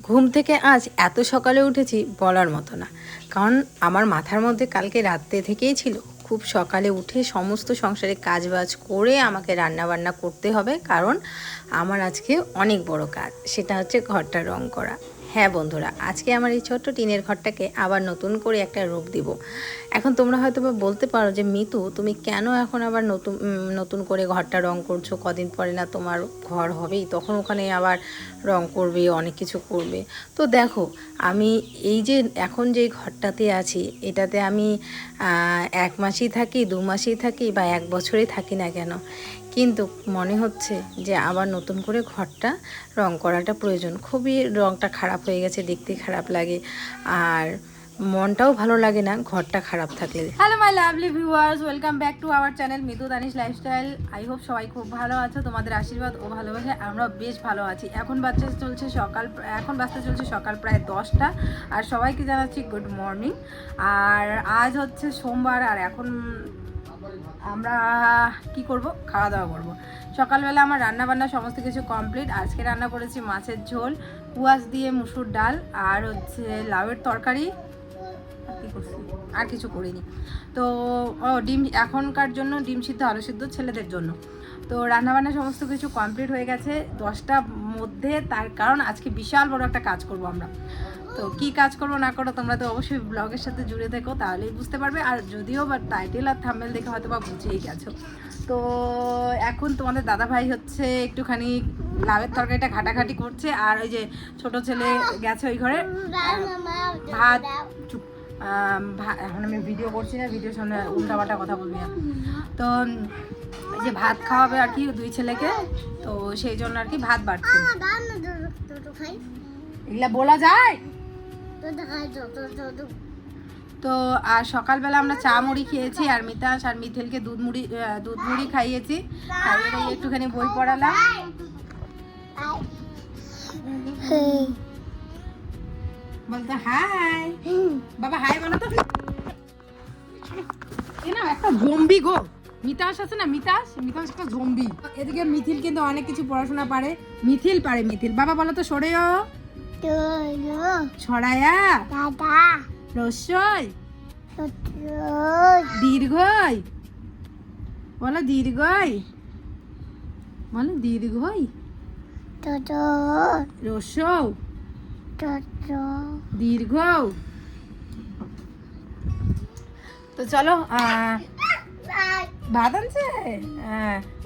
ঘুম থেকে আজ এত সকালে উঠেছি বলার মতো না, কারণ আমার মাথার মধ্যে কালকে রাত্রে থেকেই ছিল খুব সকালে উঠে সমস্ত সংসারে কাজবাজ করে আমাকে রান্না বান্না করতে হবে, কারণ আমার আজকে অনেক বড় কাজ, সেটা হচ্ছে ঘরটা রং করা। হ্যাঁ বন্ধুরা, আজকে আমার এই ছোট্ট টিনের ঘরটাকে আবার নতুন করে একটা রূপ দিব। এখন তোমরা হয়তো বা বলতে পারো যে মিতু, তুমি কেন এখন আবার নতুন করে ঘরটা রং করছো? কদিন পরে না তোমার ঘর হবেই, তখন ওখানে আবার রং করবে, অনেক কিছু করবে। তো দেখো, আমি এই যে এখন যে ঘরটাতে আছি, এটাতে আমি 1 মাসই থাকি, 2 মাসই থাকি বা 1 বছরই থাকি না কেন, কিন্তু মনে হচ্ছে যে আবার নতুন করে ঘরটা রং করাটা প্রয়োজন। খুবই রংটা খারাপ হয়ে গেছে, দেখতে খারাপ লাগে, আর মনটাও ভালো লাগে না ঘরটা খারাপ থাকলে। Hello my lovely viewers, welcome back to our channel Mitu Tanish lifestyle. I hope সবাই খুব ভালো আছো, তোমাদের আশীর্বাদ ও ভালোবাসা আমরা বেশ ভালো আছি। এখন বাজতে চলছে সকাল প্রায় 10টা, আর সবাইকে জানাচ্ছি গুড মর্নিং। আর আজ হচ্ছে সোমবার, আর এখন আমরা কি করব? খাওয়া দাওয়া করব। সকালবেলা আমার রান্না বান্না সমস্ত কিছু কমপ্লিট। আজকে রান্না করেছি মাছের ঝোল, কুয়াশ দিয়ে মুসুর ডাল, আর হচ্ছে লাউয়ের তরকারি। কি করছি? আর কিছু করিনি। তো ডিম, এখনকার জন্য ডিম সিদ্ধ, আলু সিদ্ধ ছেলেদের জন্য। তো রান্নাবান্না সমস্ত কিছু কমপ্লিট হয়ে গেছে 10টার মধ্যে। তার কারণ আজকে বিশাল বড় একটা কাজ করব আমরা। তো কি কাজ করবো না করো, তোমরা তো অবশ্যই ব্লগের সাথে জুড়ে থেকো, তাহলেই বুঝতে পারবে। আর যদিও বা টাইটেল আর থাম্বনেল দেখে হয়তো বা বুঝেই গেছো। তো এখন তোমাদের দাদাভাই হচ্ছে একটুখানি লাউয়ের তরকারিটা ঘাটাঘাটি করছে, আর ওই যে ছোট ছেলে গেছে ওই ঘরে ভাত। এখন আমি ভিডিও করছি না, ভিডিওর সামনে উল্টাপাল্টা কথা বলবি না। তো এই যে ভাত খাওয়াবে আর কি 2 ছেলেকে, তো সেই জন্য আর কি ভাত বাড়ছে। এগুলা বলা যায়? তো আর সকালবেলা আমরা চা মুড়ি খেয়েছি, আর মিতাস আর মিথিলকে দুধ মুড়ি খাইয়েছি। খাইয়ে একটুখানি বই পড়ালাম। বলতো হাই বাবা, হাই বলো তো। একটা জম্বি গো, মিতাস আছে না, মিতাস একটা জম্বি। এদিকে মিথিল কিন্তু অনেক কিছু পড়াশোনা পারে। মিথিল বাবা বলো তো, সরেও ছড়ায়া রস্যই দীর্ঘই, বলো দীর্ঘই, বলো দীর্ঘই রস্যও দীর্ঘ। তো চলো, ভাত আনছে।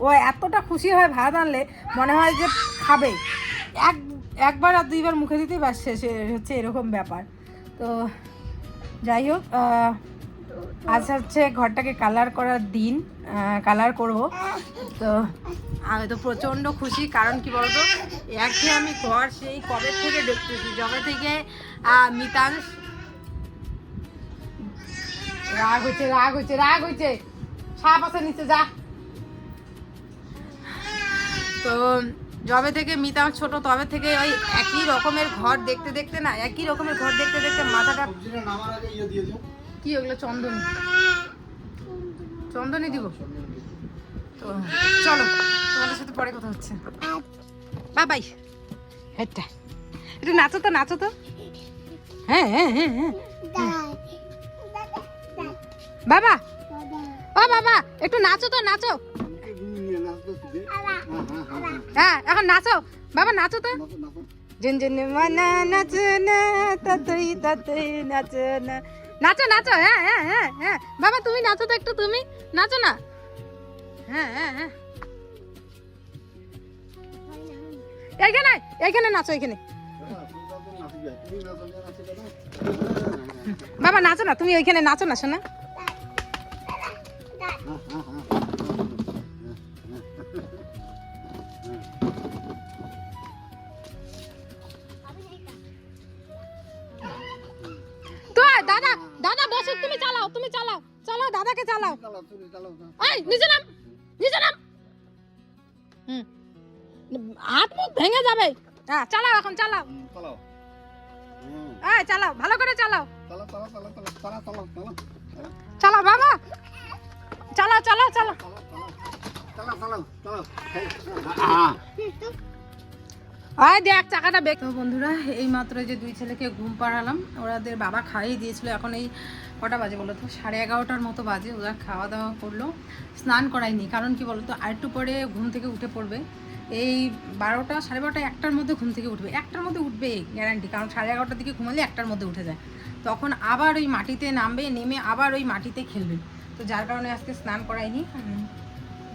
ও এতটা খুশি হয় ভাত আনলে, মনে হয় যে খাবে। একবার আর 2বার মুখে দিতেই বাস শেষ হচ্ছে, এরকম ব্যাপার। তো যাই হোক, আজ হচ্ছে ঘরটাকে কালার করার দিন, কালার করব। তো আমি তো প্রচণ্ড খুশি, কারণ কি বলতো, আমি ঘর সেই কবে থেকে দেখতেছি, যবে থেকে মিতাংশ রাগ হচ্ছে সাপ আছে নিচে যা। তো যবে থেকে মিতা ছোট, তবে থেকে ওই একই রকমের ঘর দেখতে দেখতে মাথাটা কি, ওগুলো চন্দনী দিব। তো চলো, তোমাদের সাথে পরে কথা হচ্ছে। বাবাই, হেডটা একটু নাচো তো। হ্যাঁ বাবা, ও বাবা একটু নাচো। হ্যাঁ এখন নাচো বাবা, নাচো তো। ঝিনঝিনি মানা নাচো না, তাতই নাচো না, নাচো। হ্যাঁ বাবা, তুমি নাচো তো একটু, তুমি নাচো না। হ্যাঁ এইখানে নাচো, এইখানে বাবা নাচো না, তুমি ওইখানে নাচো না শোনা। তো দাদা বসো, তুমি চালাও দাদাকে চালাও। এই নিচে নাম। হাত মুখ ভেঙে যাবে। হ্যাঁ চালাও, এখন চালাও। চালাও ভালো করে চালাও বাবা, চালাও। আয় দেখ চাকাটা বেক। তো বন্ধুরা এই মাত্র যে দুই ছেলেকে ঘুম পাড়ালাম, ওরাদের বাবা খাইয়ে দিয়েছিল। এখন এই কটা বাজে বলো তো, 11:30টার মতো বাজে। ওরা খাওয়া দাওয়া করলো, স্নান করায়নি। কারণ কি বলো তো, আরেকটু পরে ঘুম থেকে উঠে পড়বে। এই 12টা 12:30 1টার মধ্যে ঘুম থেকে উঠবে, 1টার মধ্যে উঠবে গ্যারান্টি। কারণ 11:30টার দিকে ঘুমালে 1টার মধ্যে উঠে যায়। তখন আবার ওই মাটিতে নামবে, নেমে আবার ওই মাটিতে খেলবে। তো যার কারণে আজকে স্নান করায়নি।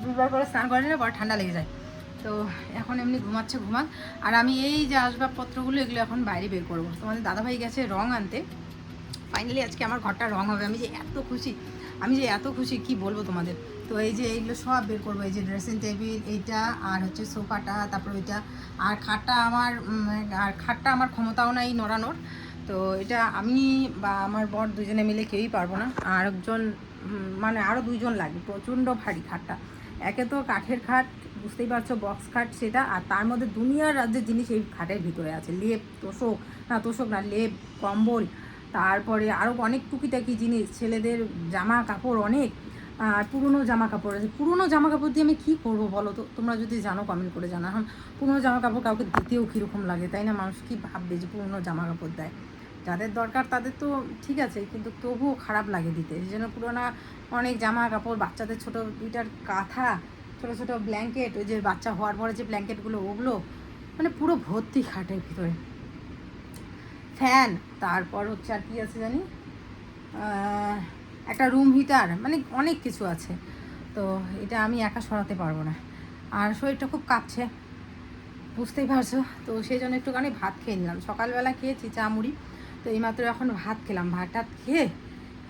দুবার করে স্নান করে নিলে পরে ঠান্ডা লেগে যায়। তো এখন এমনি ঘুমাচ্ছে, ঘুমাক। আর আমি এই যে আসবাবপত্রগুলো এগুলো এখন বাইরে বের করবো। তোমাদের দাদাভাই গেছে রং আনতে। ফাইনালি আজকে আমার ঘরটা রং হবে। আমি যে এত খুশি কি বলবো তোমাদের। তো এই যে এইগুলো সব বের করবো। এই যে ড্রেসিং টেবিল এইটা, আর হচ্ছে সোফাটা, তারপর ওইটা। আর খাটটা আমার ক্ষমতাও নাই নড়ানোর। তো এটা আমি বা আমার বর দুজনে মিলে কেউই পারবো না। আর একজন মানে আরও 2জন লাগবে। প্রচণ্ড ভারী খাটটা। একে তো কাঠের খাট, বুঝতেই পারছো, বক্স খাট সেটা। আর তার মধ্যে দুনিয়ার রাজ্যের জিনিস এই খাটের ভিতরে আছে। লেপ, তোষক না লেপ, কম্বল, তারপরে আরও অনেক টুকিটাকি জিনিস, ছেলেদের জামা কাপড় অনেক। আর পুরনো জামা কাপড় আছে। পুরনো জামা কাপড় দিয়ে আমি কী করবো বলো তো? তোমরা যদি জানো কমেন্ট করে জানা। এখন পুরনো জামা কাপড় কাউকে দিতেও কীরকম লাগে, তাই না? মানুষ কী ভাববে যে পুরনো জামা কাপড় দেয়। যাদের দরকার তাদের তো ঠিক আছে, কিন্তু তবুও খারাপ লাগে দিতে। এই জন্য পুরোনো অনেক জামা কাপড়, বাচ্চাদের ছোটো 2টার কাঁথা, ছোটো ছোটো ব্ল্যাঙ্কেট, ওই যে বাচ্চা হওয়ার পরে যে ব্ল্যাঙ্কেটগুলো, ওগুলো মানে পুরো ভর্তি খাটের ভিতরে। ফ্যান, তারপর হচ্ছে আর কি আছে জানি, একটা রুম হিটার, মানে অনেক কিছু আছে। তো এটা আমি একা সরাতে পারবো না। আর শরীরটা খুব কাঁপছে, বুঝতেই পারছো। তো সেই জন্য একটুখানি ভাত খেয়ে নিলাম। সকালবেলা খেয়েছি চা মুড়ি। তো এইমাত্র এখন ভাত খেলাম। ভাতটা খেয়ে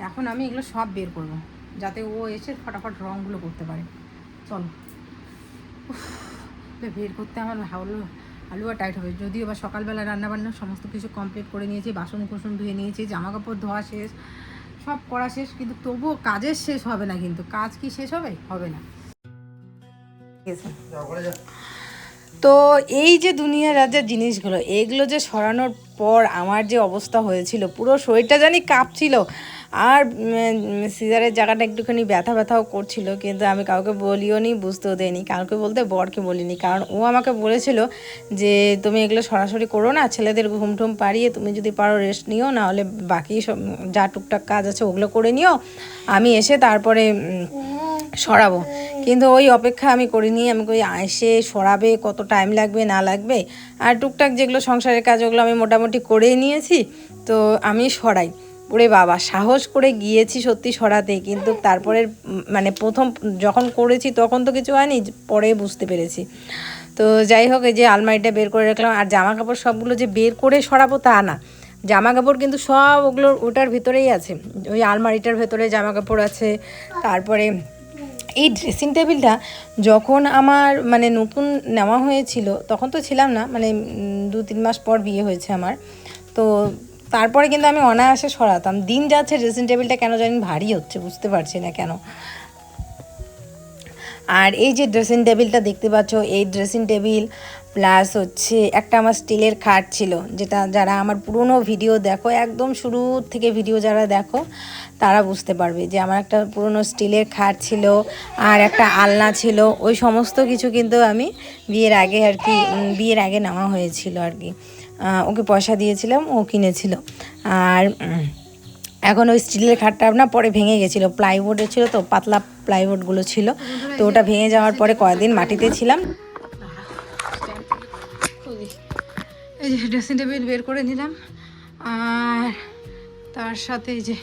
এখন আমি এগুলো সব বের করবো, যাতে ও এসে ফটাফট রঙগুলো করতে পারে। চলো, বের করতে আমার হালুয়া টাইট হবে। যদিও বা সকালবেলা রান্নাবান্না সমস্ত কিছু কমপ্লিট করে নিয়েছি, বাসন কুসন ধুয়ে নিয়েছি, জামা কাপড় ধোয়া শেষ, সব করা শেষ। কিন্তু তবুও কাজের শেষ হবে না। কিন্তু কাজ কি শেষ হবে না। তো এই যে দুনিয়ার রাজ্যের জিনিসগুলো, এগুলো যে সরানোর পর আমার যে অবস্থা হয়েছিল, পুরো শরীরটা জানি কাঁপছিল। আর সিজারের জায়গাটা একটুখানি ব্যথাও করছিল। কিন্তু আমি কাউকে বলিও নি, বুঝতেও দেয়নি। কাউকে বলতে বরকে বলিনি, কারণ ও আমাকে বলেছিল যে তুমি এগুলো সরাসরি করো না, ছেলেদের ঘুম পাড়িয়ে তুমি যদি পারো রেস্ট নিও, নাহলে বাকি সব যা টুকটাক কাজ আছে ওগুলো করে নিও, আমি এসে তারপরে সরাবো। কিন্তু ওই অপেক্ষা আমি করিনি। আমি কই এসে সরাবে, কত টাইম লাগবে না লাগবে। আর টুকটাক যেগুলো সংসারের কাজ, ওগুলো আমি মোটামুটি করেই নিয়েছি। তো আমি সরাই। ওরে বাবা, সাহস করে গিয়েছি সত্যি সরাতে। কিন্তু তারপরে মানে প্রথম যখন করেছি তখন তো কিছু হয়নি, পরে বুঝতে পেরেছি। তো যাই হোক, এই যে আলমারিটা বের করে রাখলাম। আর জামা কাপড় সবগুলো যে বের করে সরাবো তা না, জামা কাপড় কিন্তু সব ওটার ভিতরেই আছে। ওই আলমারিটার ভেতরে জামা কাপড় আছে। তারপরে এই ড্রেসিং টেবিলটা যখন আমার মানে নতুন নেওয়া হয়েছিল, তখন তো ছিলাম না, মানে 2-3 মাস পর বিয়ে হয়েছে আমার। তো তারপরে কিন্তু আমি অনায়াসে সরাতাম। দিন যাচ্ছে ড্রেসিং টেবিলটা কেন জানি ভারী হচ্ছে, বুঝতে পারছি না কেন। আর এই যে ড্রেসিং টেবিলটা দেখতে পাচ্ছ, এই ড্রেসিং টেবিল প্লাস হচ্ছে একটা আমার স্টিলের খাট ছিল, যেটা যারা আমার পুরনো ভিডিও দেখো, একদম শুরু থেকে ভিডিও যারা দেখো তারা বুঝতে পারবে যে আমার একটা পুরনো স্টিলের খাট ছিল, আর একটা আলনা ছিল। ওই সমস্ত কিছু কিন্তু আমি বিয়ের আগে নেওয়া হয়েছিল আর কি। ওকে পয়সা দিয়েছিলাম, ও কিনেছিল। আর এখন ওই স্টিলের খাটটা না পরে ভেঙে গেছিলো, প্লাইউডের ছিল তো, পাতলা প্লাইউডগুলো ছিল। তো ওটা ভেঙে যাওয়ার পরে কয়েকদিন মাটিতে ছিলাম। এই যে ড্রেসিং টেবিল বের করে নিলাম। আর তার সাথে এই যে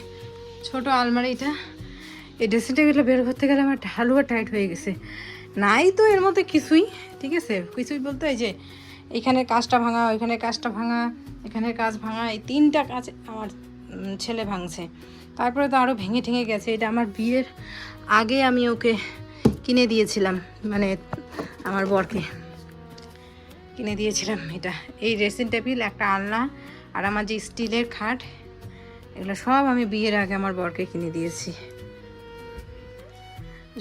ছোট আলমারিটা। এই ড্রেসিং টেবিলটা বের করতে গেলে আমার হালুয়া টাইট হয়ে গেছে। নাই তো এর মধ্যে কিছুই, ঠিক আছে, কিছুই বলতে এই যে এখানের কাজটা ভাঙা, ওইখানের কাজটা ভাঙা, এখানের কাজ ভাঙা, এই 3টা কাজ আমার ছেলে ভাঙছে। তারপরে তো আরও ভেঙে ঠেঙে গেছে। এটা আমার বিয়ের আগে আমি ওকে কিনে দিয়েছিলাম, মানে আমার বরকে কিনে দিয়েছিলাম এটা। এই ড্রেসিং টেবিল, একটা আলনা, আর আমার যে স্টিলের খাট, এগুলো সব আমি বিয়ের আগে আমার বরকে কিনে দিয়েছি।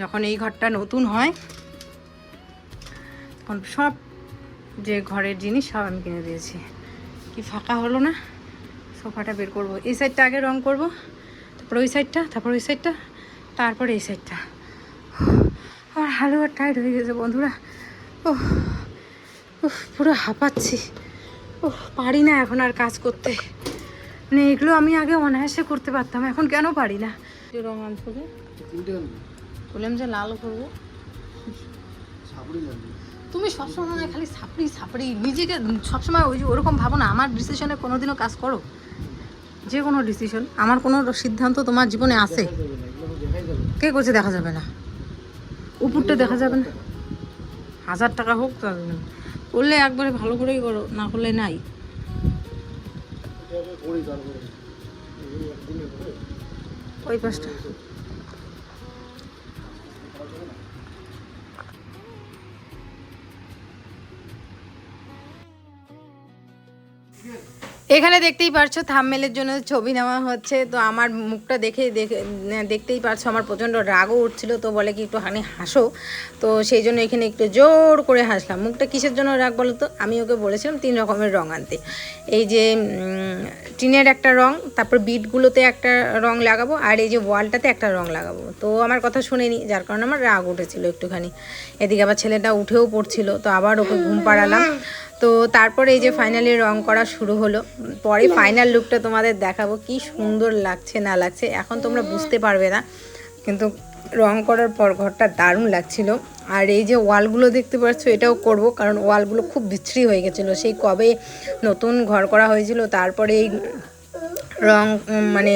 যখন এই ঘরটা নতুন হয় তখন সব যে ঘরের জিনিস সব আমি কিনে দিয়েছি। কি ফাঁকা হলো না? সোফাটা বের করব। এই সাইডটা আগে রং করব, তারপর ওই সাইডটা, তারপর ওই সাইডটা, তারপর এই সাইডটা। আমার হালুয়া টাইট হয়ে গেছে বন্ধুরা। ও উফ, পুরো হাঁপাচ্ছি। ওহ, পারি না এখন আর কাজ করতে। মানে এগুলো আমি আগে অনায়াসে করতে পারতাম, এখন কেন পারি না। রং আনছো বললাম যে লাল করবো। তুমি সবসময় খালি সাপড়ি সাপড়ি, নিজেকে সবসময় ওই যে ওরকম ভাবো না। আমার ডিসিশনে কোনোদিনও কাজ করো, যে কোনো ডিসিশন, আমার কোনো সিদ্ধান্ত তোমার জীবনে আছে? কে করছে দেখা যাবে না? উপরটা দেখা যাবে না? 1000 টাকা হোক, করলে একবারে ভালো করেই করো, না করলে নাই। ওই পাশটা এখানে দেখতেই পারছো থাম্বনেলের জন্য ছবি নেওয়া হচ্ছে। তো আমার মুখটা দেখতেই পারছো আমার প্রচণ্ড রাগও উঠছিল। তো বলে কি একটুখানি হাসো, তো সেই জন্য এখানে একটু জোর করে হাসলাম। মুখটা কিসের জন্য রাগ বলো তো? আমি ওকে বলেছিলাম 3 রকমের রং আনতে। এই যে টিনের একটা রং, তারপর বিটগুলোতে একটা রং লাগাবো, আর এই যে ওয়ালটাতে একটা রং লাগাবো। তো আমার কথা শুনেনি, যার কারণে আমার রাগ উঠেছিল একটুখানি। এদিকে আবার ছেলেটা উঠেও পড়ছিল, তো আবার ওকে ঘুম পাড়ালাম। তো তারপরে এই যে ফাইনালি রং করা শুরু হলো। পরে ফাইনাল লুকটা তোমাদের দেখাবো, কি সুন্দর লাগছে না লাগছে এখন তোমরা বুঝতে পারবে না, কিন্তু রং করার পর ঘরটা দারুণ লাগছিল। আর এই যে ওয়ালগুলো দেখতে পাচ্ছ, এটাও করব, কারণ ওয়ালগুলো খুব বিচ্ছিরি হয়ে গেছিলো। সেই কবে নতুন ঘর করা হয়েছিল, তারপরে এই রং মানে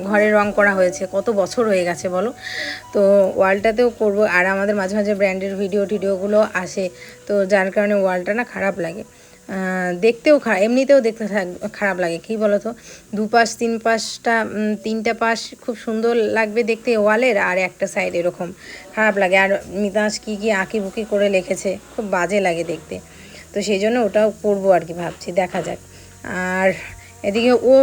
ঘরে রং করা হয়েছে, কত বছর হয়ে গেছে বলো। তো ওয়ালটাতেও করব। আর আমাদের মাঝে মাঝে ব্র্যান্ডের ভিডিওগুলো আসে, তো যার কারণে ওয়ালটা না খারাপ লাগে, দেখতেও খারাপ, এমনিতেও দেখতে খারাপ লাগে। কী বলো তো, দুপাশ তিনটা পাশ খুব সুন্দর লাগবে দেখতে ওয়ালের, আর একটা সাইড এরকম খারাপ লাগে। আর মিতাস কী আঁকি বুকি করে লিখেছে, খুব বাজে লাগে দেখতে। তো সেই জন্য ওটাও করবো আর কি, ভাবছি, দেখা যাক। আর এদিকে ও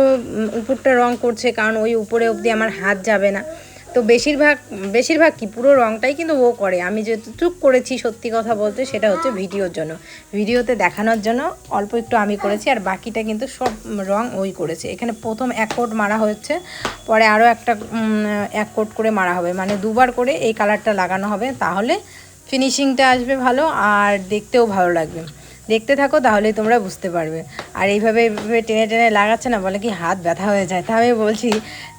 উপরটা রং করছে, কারণ ওই উপরে অবধি আমার হাত যাবে না। তো বেশিরভাগ কি পুরো রংটাই কিন্তু ও করে। আমি যেটুক করেছি সত্যি কথা বলতে, সেটা হচ্ছে ভিডিওর জন্য, ভিডিওতে দেখানোর জন্য অল্প একটু আমি করেছি, আর বাকিটা কিন্তু সব রং ওই করেছে। এখানে প্রথম 1 কোট মারা হচ্ছে, পরে আরও একটা 1 কোট করে মারা হবে, মানে 2বার করে এই কালারটা লাগানো হবে, তাহলে ফিনিশিংটা আসবে ভালো আর দেখতেও ভালো লাগবে। দেখতে থাকো, তাহলেই তোমরা বুঝতে পারবে। আর এইভাবে টেনে টেনে লাগাচ্ছে না, বলে কি হাত ব্যথা হয়ে যায়। তা আমি বলছি,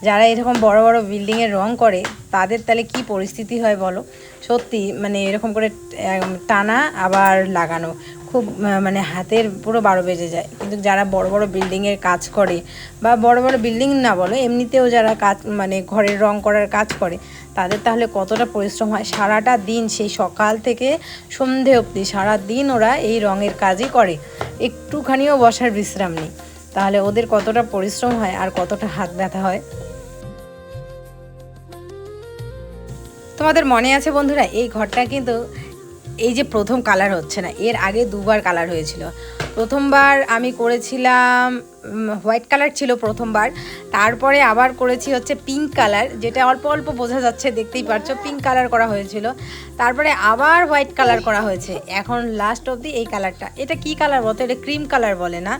যারা এরকম বড় বড় বিল্ডিংয়ের রং করে, তাদের তাহলে কি পরিস্থিতি হয় বলো। সত্যি মানে এরকম করে টানা আবার লাগানো খুব মানে হাতের পুরো 12 বেজে যায়। কিন্তু যারা বড় বড় বিল্ডিংয়ের কাজ করে, বা বড় বড় বিল্ডিং না বলো, এমনিতেও যারা কাজ মানে ঘরের রং করার কাজ করে, তাদের তাহলে কতটা পরিশ্রম হয়। সারাটা দিন, সেই সকাল থেকে সন্ধে অবধি সারা দিন ওরা এই রঙের কাজই করে, একটুখানিও বসার বিশ্রাম নেই। তাহলে ওদের কতটা পরিশ্রম হয় আর কতটা হাত ব্যথা হয়। তোমাদের মনে আছে বন্ধুরা, এই ঘরটা কিন্তু এই যে প্রথম কালার হচ্ছে না, এর আগে 2বার কালার হয়েছিল। প্রথমবার আমি করেছিলাম হোয়াইট কালার ছিল প্রথমবার, তারপরে আবার করেছি হচ্ছে পিঙ্ক কালার, যেটা অল্প অল্প বোঝা যাচ্ছে, দেখতেই পারছো পিঙ্ক কালার করা হয়েছিল। তারপরে আবার হোয়াইট কালার করা হয়েছে, এখন লাস্ট অবধি এই কালারটা। এটা কি কালার বলতো? এটা ক্রিম কালার বলে না,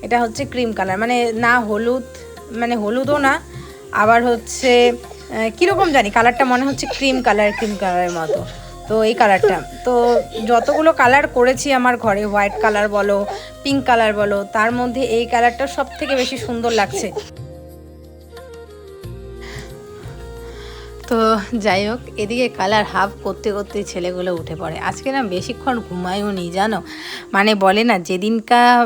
এটা হচ্ছে ক্রিম কালার, মানে না হলুদ, মানে হলুদও না, আবার হচ্ছে কীরকম জানি কালারটা, মনে হচ্ছে ক্রিম কালারের মতো। তো এই কালারটা, তো যতগুলো কালার করেছি আমার ঘরে, হোয়াইট কালার বলো, পিঙ্ক কালার বলো, তার মধ্যে এই কালারটা সব থেকে বেশি সুন্দর লাগছে। তো যাই হোক, এদিকে কালার হাফ করতে করতে ছেলেগুলো উঠে পড়ে। আজকে না বেশিক্ষণ ঘুমায়ও নি জানো, মানে বলে না যেদিনকার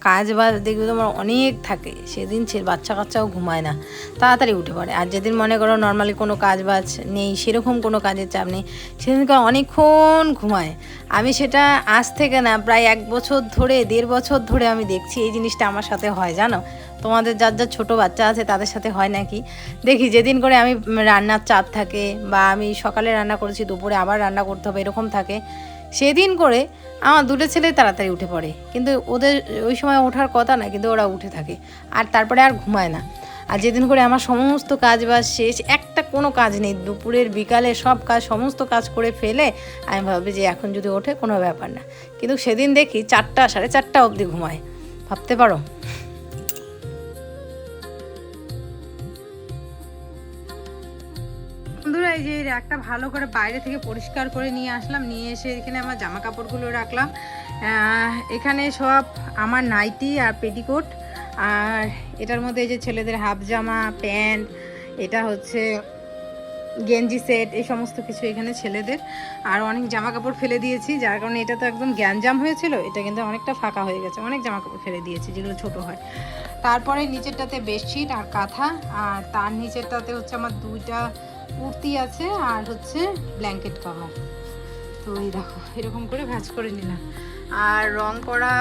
কাজ বাজ দেখবে তোমার অনেক থাকে, সেদিন বাচ্চা কাচ্চাও ঘুমায় না, তাড়াতাড়ি উঠে পড়ে। আর যেদিন মনে করো নর্মালি কোনো কাজ বাজ নেই, সেরকম কোনো কাজের চাপ নেই, সেদিনকার অনেকক্ষণ ঘুমায়। আমি সেটা আজ থেকে না প্রায় 1 বছর ধরে, 1.5 বছর ধরে আমি দেখছি এই জিনিসটা আমার সাথে হয় জানো। তোমাদের যার যার ছোটো বাচ্চা আছে তাদের সাথে হয় নাকি দেখি। যেদিন করে আমি রান্নার চাপ থাকে, বা আমি সকালে রান্না করেছি দুপুরে আবার রান্না করতে হবে এরকম থাকে, সেদিন করে আমার 2টো ছেলে তাড়াতাড়ি উঠে পড়ে, কিন্তু ওদের ওই সময় ওঠার কথা না, কিন্তু ওরা উঠে থাকে, আর তারপরে আর ঘুমায় না। আর যেদিন করে আমার সমস্ত কাজ বাজ শেষ, একটা কোনো কাজ নেই, দুপুরের বিকালে সব কাজ সমস্ত কাজ করে ফেলে আমি ভাবি যে এখন যদি ওঠে কোনো ব্যাপার না, কিন্তু সেদিন দেখি 4টা 4:30 অবধি ঘুমায়, ভাবতে পারো। বন্ধুরা, এই যে একটা ভালো করে বাইরে থেকে পরিষ্কার করে নিয়ে আসলাম, নিয়ে এসে এখানে আমার জামা কাপড়গুলো রাখলাম। এখানে সব আমার নাইটি আর পেটিকোট, আর এটার মধ্যে এই যে ছেলেদের হাফ জামা, প্যান্ট, এটা হচ্ছে গেঞ্জি সেট, এই সমস্ত কিছু এখানে ছেলেদের। আর অনেক জামা কাপড় ফেলে দিয়েছি, যার কারণে এটা তো একদম গ্যাঞ্জাম হয়েছিল, এটা কিন্তু অনেকটা ফাঁকা হয়ে গেছে, অনেক জামা কাপড় ফেলে দিয়েছি যেগুলো ছোট হয়। তারপরে নিচেরটাতে বেডশিট আর কাঁথা, আর তার নিচেরটাতে হচ্ছে আমার 2টা কুর্তি আছে আর হচ্ছে ব্ল্যাঙ্কেট কভার। তো এই দেখো এরকম করে ভাঁজ করে নিলাম। আর রং করা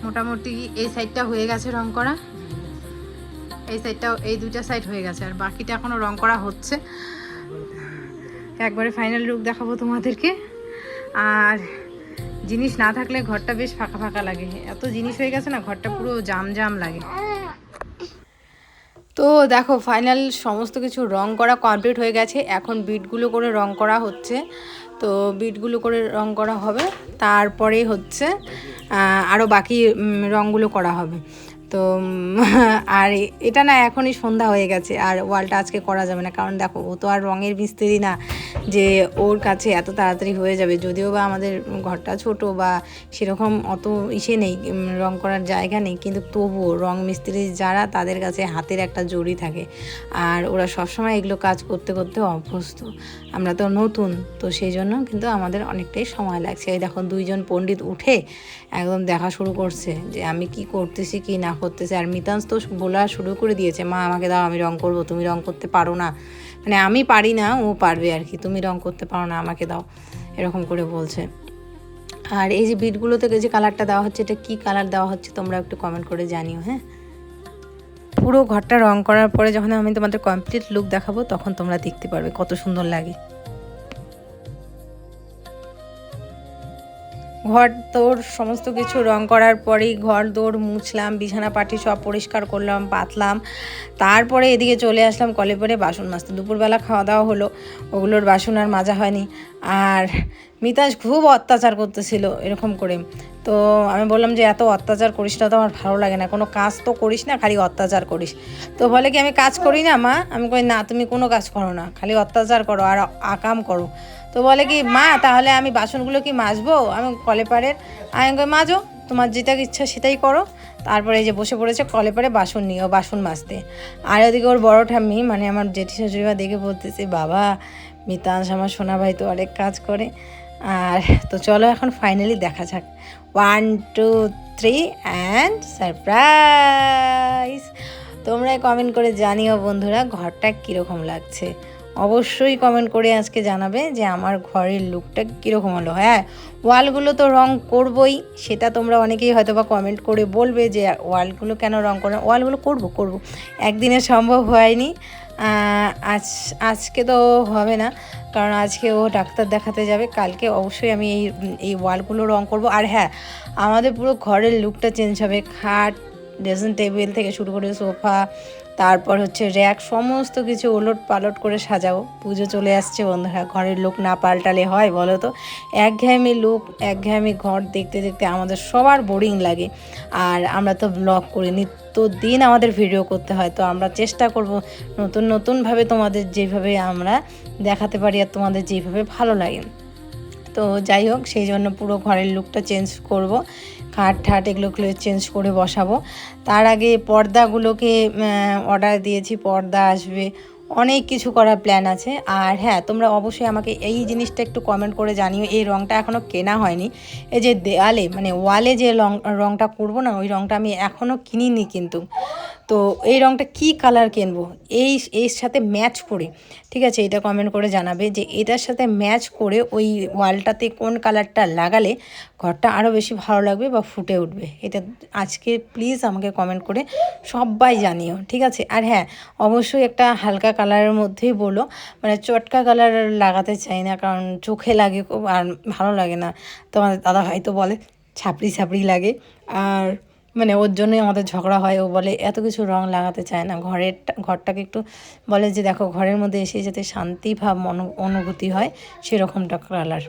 মোটামুটি এই সাইডটা হয়ে গেছে রং করা, এই সাইডটাও, এই 2টা সাইড হয়ে গেছে, আর বাকিটা এখনও রং করা হচ্ছে। একবারে ফাইনাল লুক দেখাবো তোমাদেরকে। আর জিনিস না থাকলে ঘরটা বেশ ফাঁকা ফাঁকা লাগে, এত জিনিস হয়ে গেছে না, ঘরটা পুরো জাম জাম লাগে। তো দেখো ফাইনাল সমস্ত কিছু রং করা কমপ্লিট হয়ে গেছে, এখন বিটগুলো করে রং করা হচ্ছে। তো বিটগুলো করে রং করা হবে, তারপরে হচ্ছে আরও বাকি রঙগুলো করা হবে। তো আর এটা না এখনই সন্ধ্যা হয়ে গেছে, আর ওয়ালটা আজকে করা যাবে না, কারণ দেখো ও তো আর রঙের মিস্ত্রি না যে ওর কাছে এত তাড়াতাড়ি হয়ে যাবে। যদিও বা আমাদের ঘরটা ছোট বা সেরকম অত ইসে নেই, রং করার জায়গা নেই, কিন্তু তবুও রং মিস্ত্রি যারা, তাদের কাছে হাতের একটা জড়ি থাকে, আর ওরা সবসময় এগুলো কাজ করতে করতে অভ্যস্ত। আমরা তো নতুন, তো সেই জন্য কিন্তু আমাদের অনেকটাই সময় লাগছে। এই দেখো 2জন পণ্ডিত উঠে একদম দেখা শুরু করছে যে আমি কি করতেছি কি না করতেছি। আর মিতাংশ তো বলা শুরু করে দিয়েছে, মা আমাকে দাও, আমি রং করব, তুমি রং করতে পারো না, মানে আমি পারি না, ও পারবে আর কি, তুমি রং করতে পারো না, আমাকে দাও, এরকম করে বলছে। আর এই যে বিটগুলো থেকে যে কালারটা দেওয়া হচ্ছে, এটা কি কালার দেওয়া হচ্ছে তোমরা একটু কমেন্ট করে জানিও। হ্যাঁ, পুরো ঘরটা রং করার পরে যখন আমি তোমাদের কমপ্লিট লুক দেখাবো, তখন তোমরা দেখতে পারবে কত সুন্দর লাগে। ঘর দৌড় সমস্ত কিছু রং করার পরেই ঘর দৌড় মুছলাম, বিছানা পাটি সব পরিষ্কার করলাম, পাতলাম। তারপরে এদিকে চলে আসলাম কলে পরে বাসন মাজতে। দুপুরবেলা খাওয়া দাওয়া হলো, ওগুলোর বাসন আর মাজা হয়নি। আর মিতাজ খুব অত্যাচার করতেছিল এরকম করে, তো আমি বললাম যে এত অত্যাচার করিস না, তো আমার ভালো লাগে না, কোনো কাজ তো করিস না, খালি অত্যাচার করিস। তো বলে কি আমি কাজ করি না মা? আমি কই না, তুমি কোনো কাজ করো না, খালি অত্যাচার করো আর আকাম করো। তো বলে কি মা তাহলে আমি বাসনগুলো কি মাজবো? আমি কলে পাড়ের, আমি কই মাজো, তোমার যেটা ইচ্ছা সেটাই করো। তারপরে এই যে বসে পড়েছে কলে পাড়ে বাসন নিয়ে, ও বাসন মাজতে। আর ওদিকে ওর বড় ঠাম্মি মানে আমার জেঠি শাশুড়িমা দেখে বলতেছে, বাবা মিতাংশ আমার সোনা ভাই তো অনেক কাজ করে। আর তো চলো এখন ফাইনালি দেখা যাক, 1 2 3 অ্যান্ড সারপ্রাইজ। তোমরা কমেন্ট করে জানিও বন্ধুরা ঘরটা কীরকম লাগছে, অবশ্যই কমেন্ট করে আজকে জানাবে যে আমার ঘরের লুকটা কীরকম হলো। হ্যাঁ, ওয়ালগুলো তো রং করবই, সেটা তোমরা অনেকেই হয়তো বা কমেন্ট করে বলবে যে ওয়ালগুলো কেন রং করো। ওয়ালগুলো করব, একদিনে সম্ভব হয়নি, আজকে তো হবে না, কারণ আজকে ও ডাক্তার দেখাতে যাবে। কালকে অবশ্যই আমি এই ওয়ালগুলো রং করব। আর হ্যাঁ, আমাদের পুরো ঘরের লুকটা চেঞ্জ হবে, খাট, ড্রেসিং টেবিল থেকে শুরু করে সোফা, তারপর হচ্ছে র্যাক, সমস্ত কিছু ওলট পালট করে সাজাবো। পুজো চলে আসছে বন্ধুরা, ঘরের লোক না পাল্টালে হয় বলো তো? একঘেয়েমি লোক, একঘেয়েমি ঘর দেখতে দেখতে আমাদের সবার বোরিং লাগে। আর আমরা তো ব্লগ করি, নিত্যদিন আমাদের ভিডিও করতে হয়, তো আমরা চেষ্টা করব নতুনভাবে তোমাদের যেভাবে আমরা দেখাতে পারি আর তোমাদের যেভাবে ভালো লাগে। তো যাই হোক, সেই জন্য পুরো ঘরের লুকটা চেঞ্জ করব, খাট ঠাট এগুলোগুলো চেঞ্জ করে বসাবো। তার আগে পর্দাগুলোকে অর্ডার দিয়েছি, পর্দা আসবে, অনেক কিছু করার প্ল্যান আছে। আর হ্যাঁ, তোমরা অবশ্যই আমাকে এই জিনিসটা একটু কমেন্ট করে জানিও, এই রঙটা এখনও কেনা হয়নি, এই যে দেয়ালে মানে ওয়ালে যে রঙটা করবো না, ওই রঙটা আমি এখনও কিনিনি কিন্তু। তো এই রঙটা কি কালার কিনবো এর সাথে ম্যাচ করে, ঠিক আছে, এটা কমেন্ট করে জানাবে যে এটার সাথে ম্যাচ করে ওই ওয়ালটাতে কোন কালারটা লাগালে ঘরটা আরও বেশি ভালো লাগবে বা ফুটে উঠবে। এটা আজকে প্লিজ আমাকে কমেন্ট করে সবাই জানিও, ঠিক আছে। আর হ্যাঁ, অবশ্যই একটা হালকা কালারের মধ্যেই বলো, মানে চটকা কালার লাগাতে চাই না, কারণ চোখে লাগে খুব আর ভালো লাগে না। তোমাদের দাদা ভাই তো বলে ছাপড়ি লাগে, আর মানে ওর জন্যই আমাদের ঝগড়া হয়। ও বলে এত কিছু রং লাগাতে চায় না, ঘরটাকে একটু বলে যে দেখো ঘরের মধ্যে এসে যাতে শান্তি ভাব অনুভূতি হয়, সেরকমটা কালার।